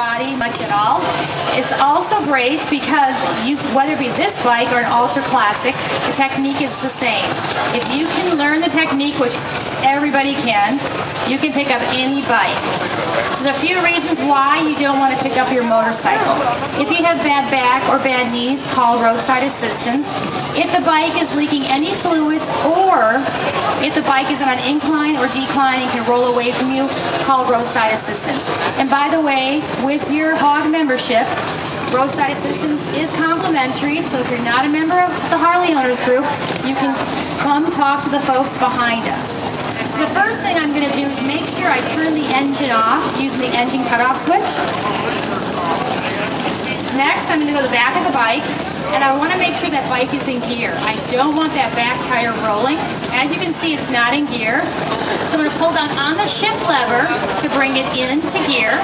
body much at all. It's also great because whether it be this bike or an ultra classic, the technique is the same. If you can learn the technique, which everybody can, you can pick up any bike. There's a few reasons why you don't want to pick up your motorcycle. If you have bad back or bad knees, call roadside assistance. If the bike is leaking any fluids, or if the bike is on an incline or decline and can roll away from you, call roadside assistance. And by the way, with your HOG membership, roadside assistance is complimentary, so if you're not a member of the Harley Owners Group, you can come talk to the folks behind us. So the first thing I'm going to do is make sure I turn the engine off using the engine cutoff switch. Next, I'm going to go to the back of the bike, and I want to make sure that bike is in gear. I don't want that back tire rolling. As you can see, it's not in gear. So I'm going to pull down on the shift lever to bring it into gear.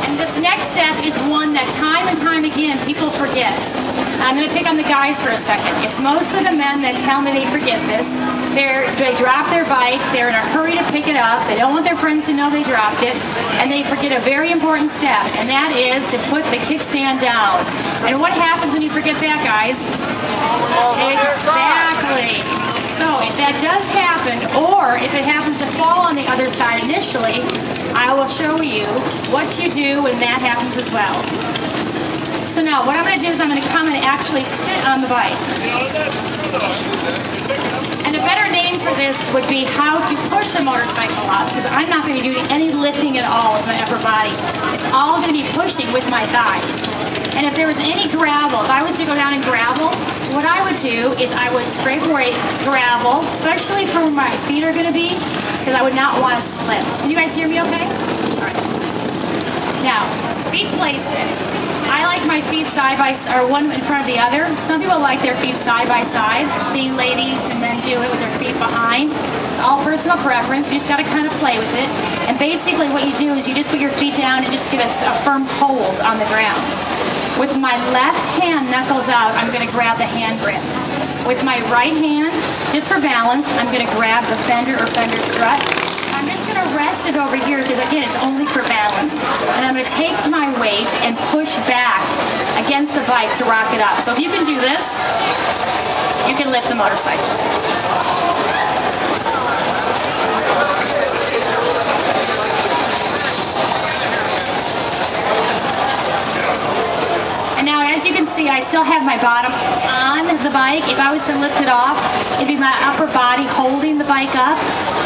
And this next step is one that time and time again people forget. I'm going to pick on the guys for a second. It's mostly the men that tell me they forget this. They drop their bike, they're in a hurry to pick it up, they don't want their friends to know they dropped it, and they forget a very important step, and that is to put the kickstand down. And what happens when you forget that, guys? Exactly. So if that does happen, or if it happens to fall on the other side initially, I will show you what you do when that happens as well. So now what I'm going to do is I'm going to come and actually sit on the bike. And a better name for this would be how to push a motorcycle up, because I'm not going to be doing any lifting at all with my upper body. It's all going to be pushing with my thighs. And if there was any gravel, if I was to go down in gravel, what I would do is I would scrape away gravel, especially for where my feet are going to be, because I would not want to slip. Can you guys hear me okay? All right. Now, feet placement. I like my feet side by side, or one in front of the other. Some people like their feet side by side. I've seen ladies and men do it with their feet behind. It's all personal preference. You just got to kind of play with it. And basically what you do is you just put your feet down and just get a firm hold on the ground. With my left hand knuckles out, I'm going to grab the hand grip. With my right hand, just for balance, I'm going to grab the fender or fender strut. I'm just going to rest it over here because, again, it's only for balance. And I'm going to take my weight and push back against the bike to rock it up. So if you can do this, you can lift the motorcycle. And now, as you can see, I still have my bottom on the bike. If I was to lift it off, it'd be my upper body holding the bike up.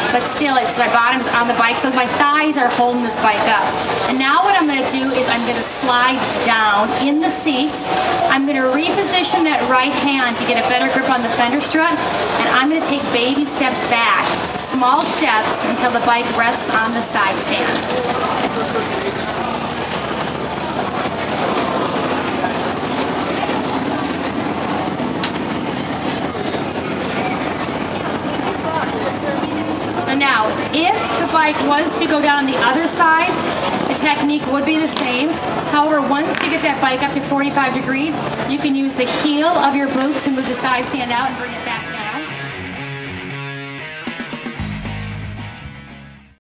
But still, it's my bottom's on the bike, so my thighs are holding this bike up. And now what I'm going to do is I'm going to slide down in the seat. I'm going to reposition that right hand to get a better grip on the fender strut, and I'm going to take baby steps back, small steps, until the bike rests on the side stand. Now, if the bike was to go down on the other side, the technique would be the same. However, once you get that bike up to 45 degrees, you can use the heel of your boot to move the side stand out and bring it back.